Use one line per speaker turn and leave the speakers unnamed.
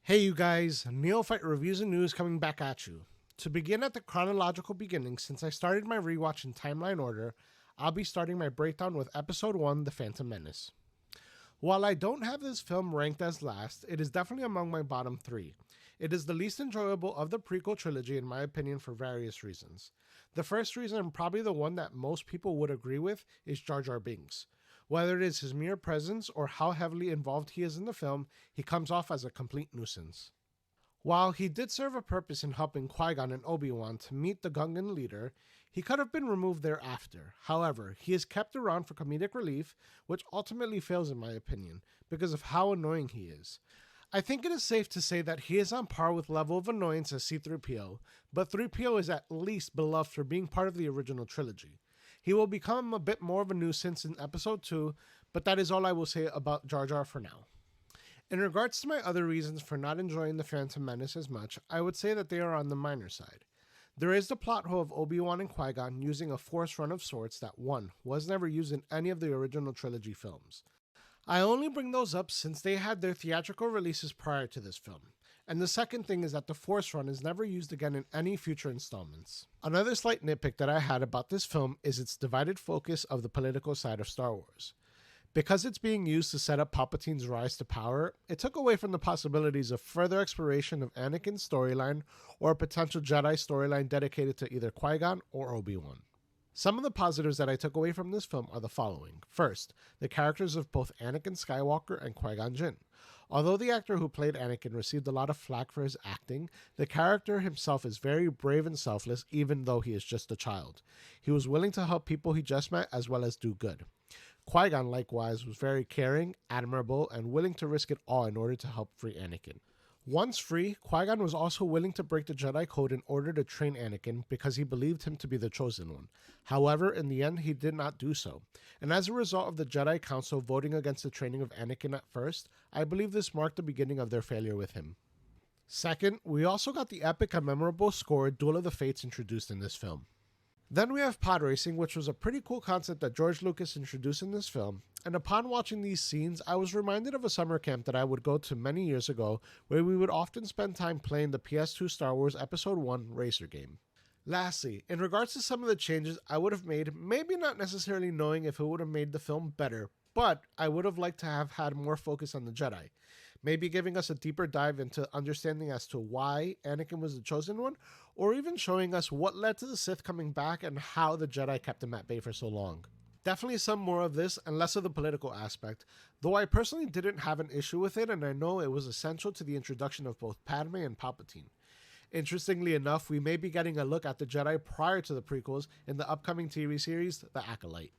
Hey you guys, Neophyte Reviews and News coming back at you. To begin at the chronological beginning, since I started my rewatch in timeline order, I'll be starting my breakdown with Episode 1, The Phantom Menace. While I don't have this film ranked as last, it is definitely among my bottom three. It is the least enjoyable of the prequel trilogy in my opinion for various reasons. The first reason, and probably the one that most people would agree with, is Jar Jar Binks. Whether it is his mere presence or how heavily involved he is in the film, he comes off as a complete nuisance. While he did serve a purpose in helping Qui-Gon and Obi-Wan to meet the Gungan leader, he could have been removed thereafter. However, he is kept around for comedic relief, which ultimately fails in my opinion, because of how annoying he is. I think it is safe to say that he is on par with level of annoyance as C-3PO, but 3PO is at least beloved for being part of the original trilogy. He will become a bit more of a nuisance in Episode 2, but that is all I will say about Jar Jar for now. In regards to my other reasons for not enjoying The Phantom Menace as much, I would say that they are on the minor side. There is the plot hole of Obi-Wan and Qui-Gon using a Force run of sorts that, one, was never used in any of the original trilogy films. I only bring those up since they had their theatrical releases prior to this film. And the second thing is that the Force Run is never used again in any future installments. Another slight nitpick that I had about this film is its divided focus of the political side of Star Wars. Because it's being used to set up Palpatine's rise to power, it took away from the possibilities of further exploration of Anakin's storyline or a potential Jedi storyline dedicated to either Qui-Gon or Obi-Wan. Some of the positives that I took away from this film are the following. First, the characters of both Anakin Skywalker and Qui-Gon Jinn. Although the actor who played Anakin received a lot of flack for his acting, the character himself is very brave and selfless even though he is just a child. He was willing to help people he just met as well as do good. Qui-Gon likewise was very caring, admirable, and willing to risk it all in order to help free Anakin. Once free, Qui-Gon was also willing to break the Jedi Code in order to train Anakin because he believed him to be the chosen one. However, in the end, he did not do so. And as a result of the Jedi Council voting against the training of Anakin at first, I believe this marked the beginning of their failure with him. Second, we also got the epic and memorable score Duel of the Fates introduced in this film. Then we have pod racing, which was a pretty cool concept that George Lucas introduced in this film, and upon watching these scenes, I was reminded of a summer camp that I would go to many years ago, where we would often spend time playing the PS2 Star Wars Episode 1 racer game. Lastly, in regards to some of the changes I would have made, maybe not necessarily knowing if it would have made the film better, but I would have liked to have had more focus on the Jedi. Maybe giving us a deeper dive into understanding as to why Anakin was the chosen one, or even showing us what led to the Sith coming back and how the Jedi kept him at bay for so long. Definitely some more of this and less of the political aspect, though I personally didn't have an issue with it and I know it was essential to the introduction of both Padme and Palpatine. Interestingly enough, we may be getting a look at the Jedi prior to the prequels in the upcoming TV series, The Acolyte.